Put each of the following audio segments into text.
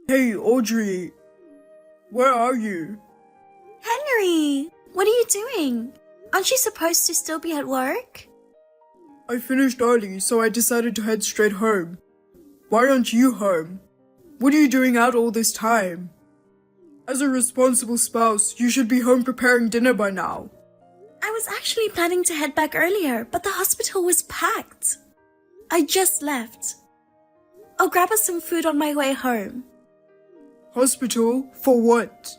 Hey, Audrey. Where are you? Henry, what are you doing? Aren't you supposed to still be at work? I finished early, so I decided to head straight home. Why aren't you home? What are you doing out all this time? As a responsible spouse, you should be home preparing dinner by now. I was actually planning to head back earlier, but the hospital was packed. I just left. I'll grab us some food on my way home. Hospital? For what?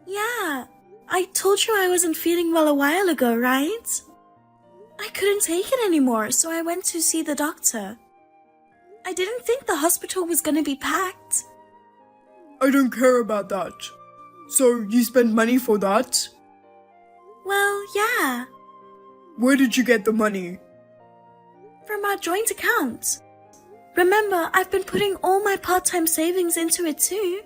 Yeah, I told you I wasn't feeling well a while ago, right? I couldn't take it anymore, so I went to see the doctor. I didn't think the hospital was gonna be packed. I don't care about that. So, you spent money for that? Well, yeah, Where did you get the money? from our joint account. Remember, I've been putting all my part-time savings into it too.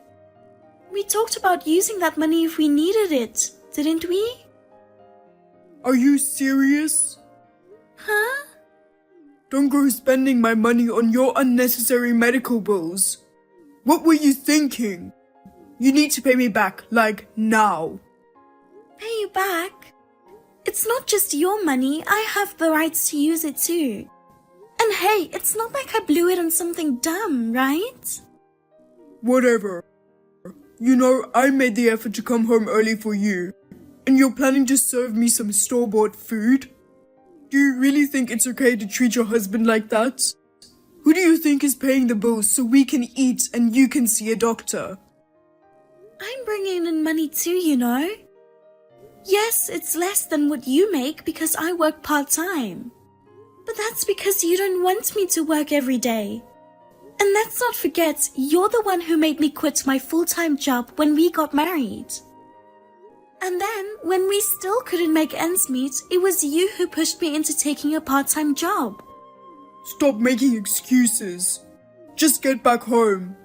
We talked about using that money if we needed it, didn't we? Are you serious? Huh? Don't go spending my money on your unnecessary medical bills. What were you thinking? You need to pay me back, like, now. Pay you back? It's not just your money, I have the rights to use it too. And hey, it's not like I blew it on something dumb, right? Whatever. You know, I made the effort to come home early for you. And you're planning to serve me some store-bought food? Do you really think it's okay to treat your husband like that? Who do you think is paying the bills so we can eat and you can see a doctor? I'm bringing in money too, you know. Yes, it's less than what you make because I work part-time. But that's because you don't want me to work every day. And let's not forget, you're the one who made me quit my full-time job when we got married. And then, when we still couldn't make ends meet, it was you who pushed me into taking a part-time job. Stop making excuses. Just get back home.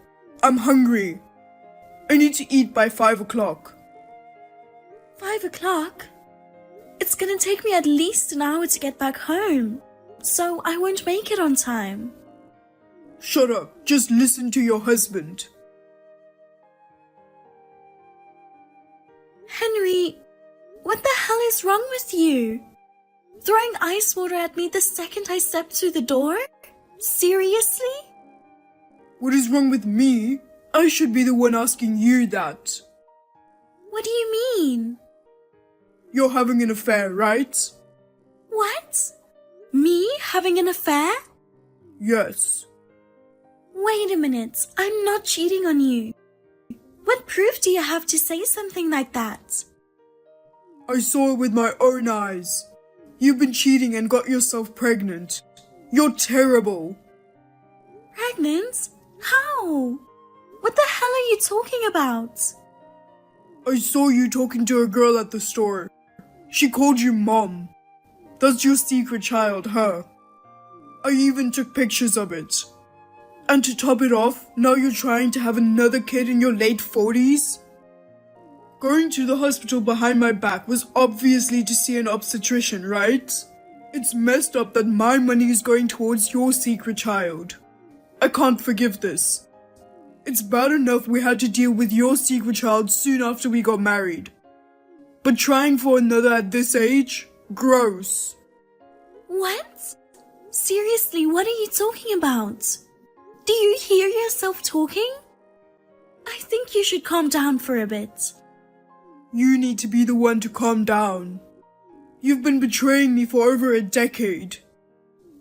I'm hungry. I need to eat by 5 o'clock. 5 o'clock? It's gonna take me at least an hour to get back home, so I won't make it on time. Shut up. Just listen to your husband. Henry, what the hell is wrong with you? Throwing ice water at me the second I stepped through the door? Seriously? What is wrong with me? I should be the one asking you that. What do you mean? You're having an affair, right? What? Me having an affair? Yes. Wait a minute, I'm not cheating on you. What proof do you have to say something like that? I saw it with my own eyes. You've been cheating and got yourself pregnant. You're terrible. Pregnant? How? What the hell are you talking about? I saw you talking to a girl at the store. She called you mom. That's your secret child, huh? I even took pictures of it. And to top it off, now you're trying to have another kid in your late 40s? Going to the hospital behind my back was obviously to see an obstetrician, right? It's messed up that my money is going towards your secret child. I can't forgive this. It's bad enough we had to deal with your secret child soon after we got married. But trying for another at this age? Gross. What? Seriously, what are you talking about? Do you hear yourself talking? I think you should calm down for a bit. You need to be the one to calm down. You've been betraying me for over a decade.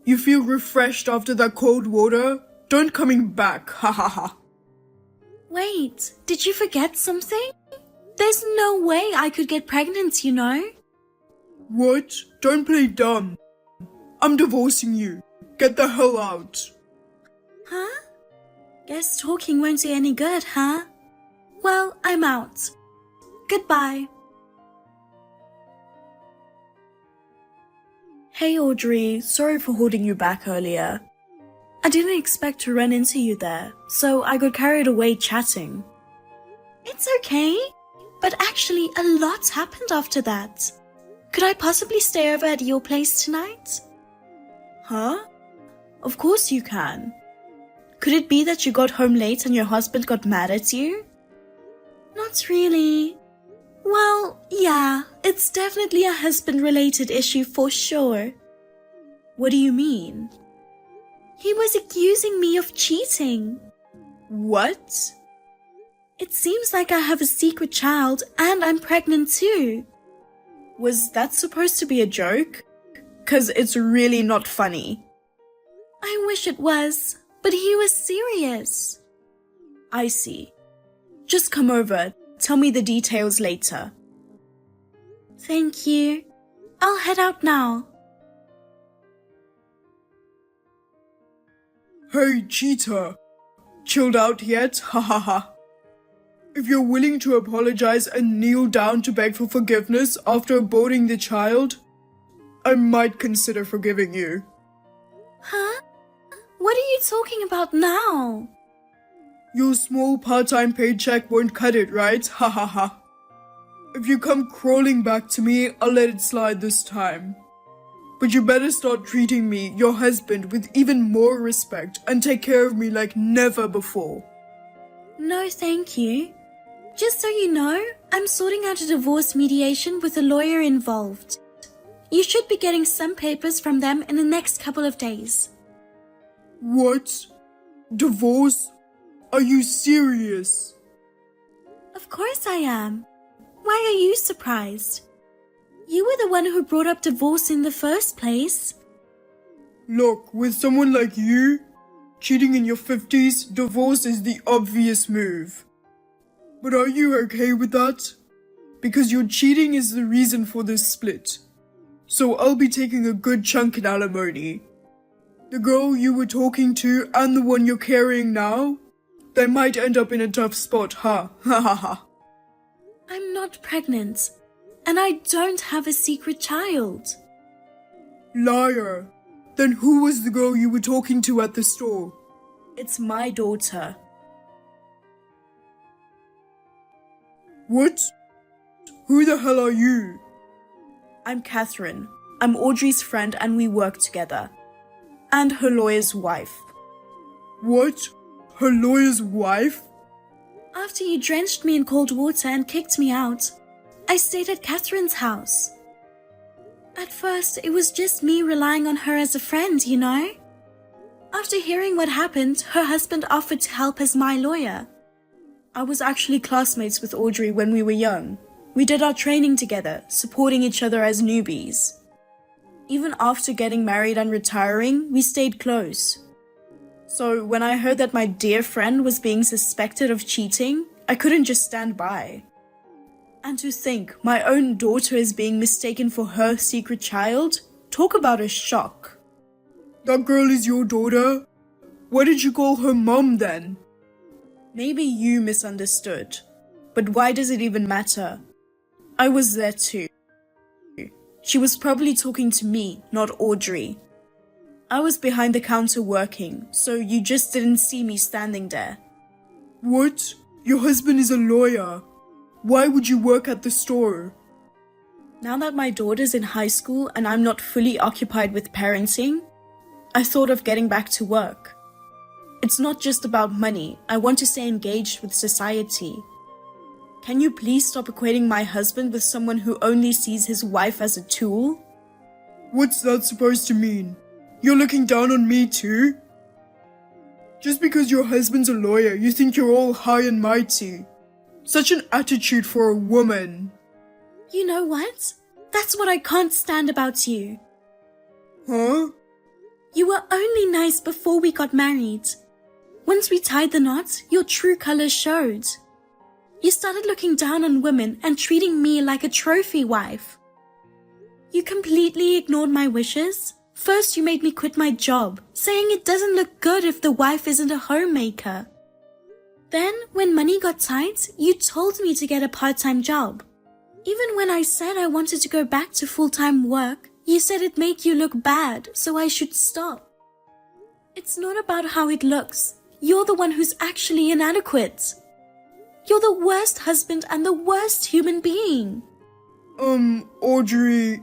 You feel refreshed after that cold water? Don't coming back, ha ha ha. Wait, did you forget something? There's no way I could get pregnant, you know? What? Don't play dumb. I'm divorcing you. Get the hell out. Huh? Guess talking won't do any good, huh? Well, I'm out. Goodbye. Hey Audrey, sorry for holding you back earlier. I didn't expect to run into you there, so I got carried away chatting. It's okay, but actually a lot happened after that. Could I possibly stay over at your place tonight? Huh? Of course you can. Could it be that you got home late and your husband got mad at you? Not really. Well, yeah, it's definitely a husband-related issue for sure. What do you mean? He was accusing me of cheating. What? It seems like I have a secret child and I'm pregnant too. Was that supposed to be a joke? 'Cause it's really not funny. I wish it was, but he was serious. I see. Just come over. Tell me the details later. Thank you. I'll head out now. Hey, Cheetah. Chilled out yet? Ha ha ha. If you're willing to apologize and kneel down to beg for forgiveness after aborting the child, I might consider forgiving you. Huh? What are you talking about now? Your small part-time paycheck won't cut it, right? Ha ha ha. If you come crawling back to me, I'll let it slide this time. But you better start treating me, your husband, with even more respect and take care of me like never before. No, thank you. Just so you know, I'm sorting out a divorce mediation with a lawyer involved. You should be getting some papers from them in the next couple of days. What? Divorce? Are you serious? Of course I am. Why are you surprised? You were the one who brought up divorce in the first place. Look, with someone like you, cheating in your 50s, divorce is the obvious move. But are you okay with that? Because your cheating is the reason for this split. So I'll be taking a good chunk in alimony. The girl you were talking to and the one you're carrying now, they might end up in a tough spot, huh? Ha ha ha. I'm not pregnant, and I don't have a secret child. Liar. Then who was the girl you were talking to at the store? It's my daughter. What? Who the hell are you? I'm Catherine. I'm Audrey's friend and we work together. And her lawyer's wife. What? Her lawyer's wife? After you drenched me in cold water and kicked me out, I stayed at Catherine's house. At first, it was just me relying on her as a friend, you know? After hearing what happened, her husband offered to help as my lawyer. I was actually classmates with Audrey when we were young. We did our training together, supporting each other as newbies. Even after getting married and retiring, we stayed close. So when I heard that my dear friend was being suspected of cheating, I couldn't just stand by. And to think my own daughter is being mistaken for her secret child? Talk about a shock. That girl is your daughter? Why did you call her mom then? Maybe you misunderstood. But why does it even matter? I was there too. She was probably talking to me, not Audrey. I was behind the counter working, so you just didn't see me standing there. What? Your husband is a lawyer. Why would you work at the store? Now that my daughter's in high school and I'm not fully occupied with parenting, I thought of getting back to work. It's not just about money. I want to stay engaged with society. Can you please stop equating my husband with someone who only sees his wife as a tool? What's that supposed to mean? You're looking down on me too? Just because your husband's a lawyer, you think you're all high and mighty. Such an attitude for a woman. You know what? That's what I can't stand about you. Huh? You were only nice before we got married. Once we tied the knot, your true colors showed. You started looking down on women and treating me like a trophy wife. You completely ignored my wishes. First, you made me quit my job, saying it doesn't look good if the wife isn't a homemaker. Then, when money got tight, you told me to get a part-time job. Even when I said I wanted to go back to full-time work, you said it'd make you look bad, so I should stop. It's not about how it looks. You're the one who's actually inadequate. You're the worst husband and the worst human being. Audrey...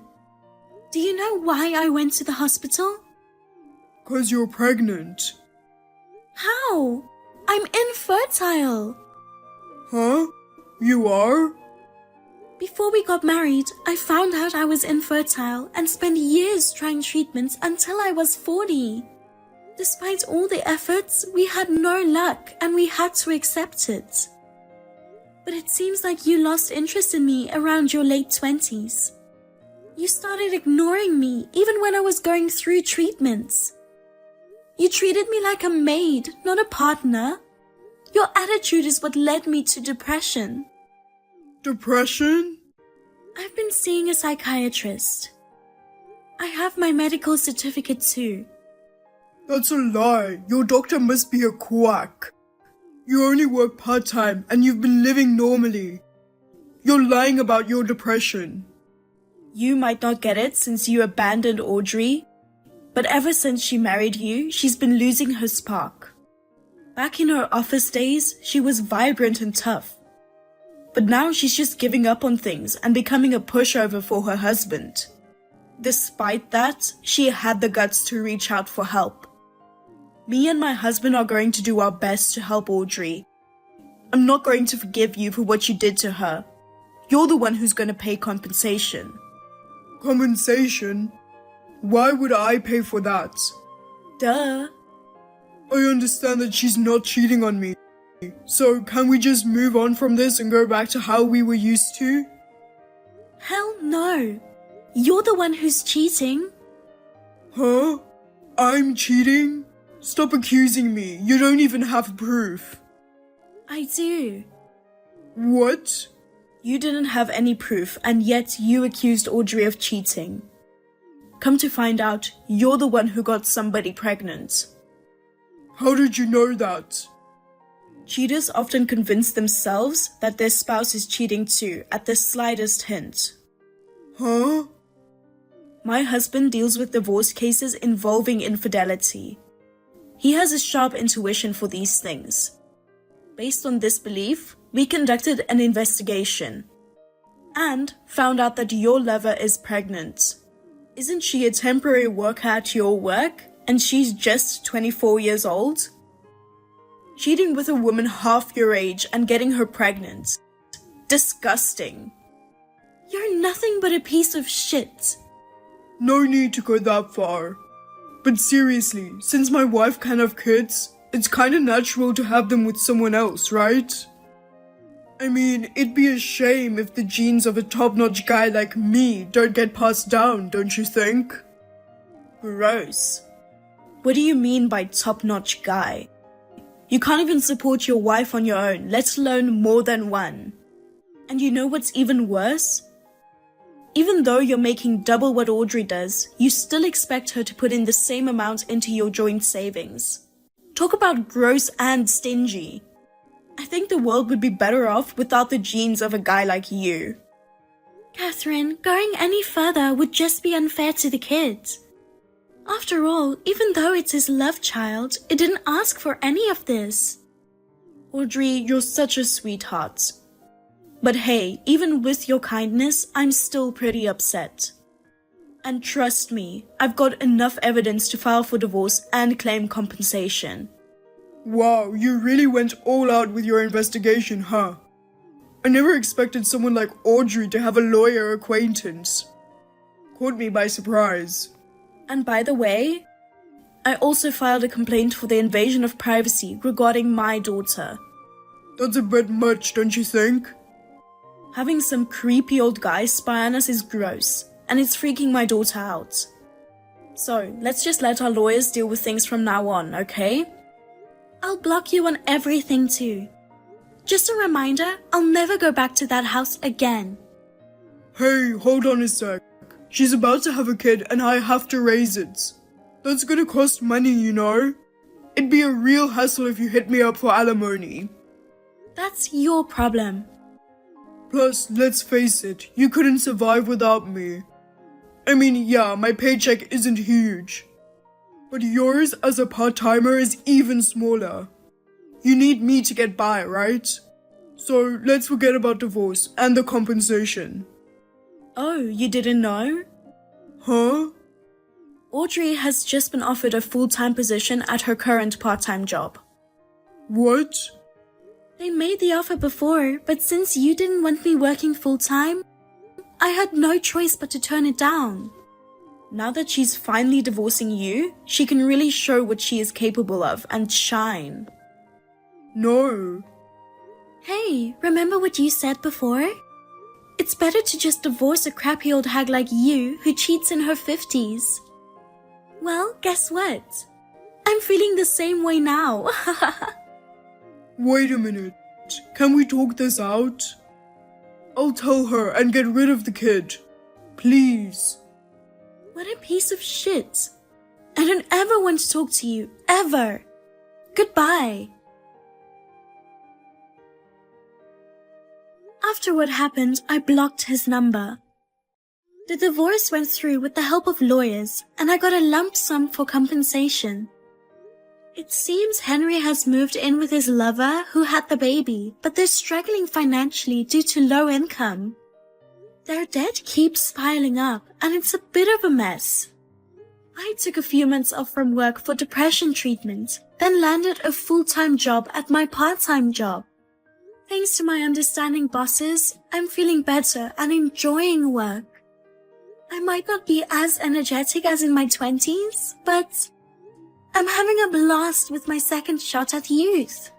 Do you know why I went to the hospital? 'Cause you're pregnant. How? I'm infertile. Huh? You are? Before we got married, I found out I was infertile and spent years trying treatments until I was 40. Despite all the efforts, we had no luck and we had to accept it. But it seems like you lost interest in me around your late 20s. You started ignoring me even when I was going through treatments. You treated me like a maid, not a partner. Your attitude is what led me to depression. Depression? I've been seeing a psychiatrist. I have my medical certificate too. That's a lie. Your doctor must be a quack. You only work part-time and you've been living normally. You're lying about your depression. You might not get it since you abandoned Audrey, but ever since she married you, she's been losing her spark. Back in her office days, she was vibrant and tough. But now she's just giving up on things and becoming a pushover for her husband. Despite that, she had the guts to reach out for help. Me and my husband are going to do our best to help Audrey. I'm not going to forgive you for what you did to her. You're the one who's going to pay compensation. Compensation? Why would I pay for that? Duh. I understand that she's not cheating on me. So can we just move on from this and go back to how we were used to? Hell no. You're the one who's cheating. Huh? I'm cheating? Stop accusing me. You don't even have proof. I do. What? You didn't have any proof, and yet you accused Audrey of cheating. Come to find out, you're the one who got somebody pregnant. How did you know that? Cheaters often convince themselves that their spouse is cheating too at the slightest hint. Huh? My husband deals with divorce cases involving infidelity. He has a sharp intuition for these things. Based on this belief, we conducted an investigation and found out that your lover is pregnant. Isn't she a temporary worker at your work and she's just 24 years old? Cheating with a woman half your age and getting her pregnant. Disgusting. You're nothing but a piece of shit. No need to go that far. But seriously, since my wife can't have kids, it's kinda natural to have them with someone else, right? I mean, it'd be a shame if the genes of a top-notch guy like me don't get passed down, don't you think? Gross. What do you mean by top-notch guy? You can't even support your wife on your own, let alone more than one. And you know what's even worse? Even though you're making double what Audrey does, you still expect her to put in the same amount into your joint savings. Talk about gross and stingy. I think the world would be better off without the genes of a guy like you. Catherine, going any further would just be unfair to the kid. After all, even though it's his love child, it didn't ask for any of this. Audrey, you're such a sweetheart. But hey, even with your kindness, I'm still pretty upset. And trust me, I've got enough evidence to file for divorce and claim compensation. Wow, you really went all out with your investigation, huh? I never expected someone like Audrey to have a lawyer acquaintance. Caught me by surprise. And by the way, I also filed a complaint for the invasion of privacy regarding my daughter. That's a bit much, don't you think? Having some creepy old guy spy on us is gross, and it's freaking my daughter out. So, let's just let our lawyers deal with things from now on, okay? I'll block you on everything too. Just a reminder, I'll never go back to that house again. Hey, hold on a sec. She's about to have a kid and I have to raise it. That's gonna cost money, you know? It'd be a real hassle if you hit me up for alimony. That's your problem. Plus, let's face it, you couldn't survive without me. I mean, yeah, my paycheck isn't huge. But yours as a part-timer is even smaller. You need me to get by, right? So let's forget about divorce and the compensation. Oh, you didn't know? Huh? Audrey has just been offered a full-time position at her current part-time job. What? They made the offer before, but since you didn't want me working full-time, I had no choice but to turn it down. Now that she's finally divorcing you, she can really show what she is capable of and shine. No. Hey, remember what you said before? It's better to just divorce a crappy old hag like you who cheats in her 50s. Well, guess what? I'm feeling the same way now. Wait a minute. Can we talk this out? I'll tell her and get rid of the kid. Please. What a piece of shit. I don't ever want to talk to you, ever. Goodbye. After what happened, I blocked his number. The divorce went through with the help of lawyers, and I got a lump sum for compensation. It seems Henry has moved in with his lover who had the baby, but they're struggling financially due to low income. Their debt keeps piling up, and it's a bit of a mess. I took a few months off from work for depression treatment, then landed a full-time job at my part-time job. Thanks to my understanding bosses, I'm feeling better and enjoying work. I might not be as energetic as in my 20s, but I'm having a blast with my second shot at youth.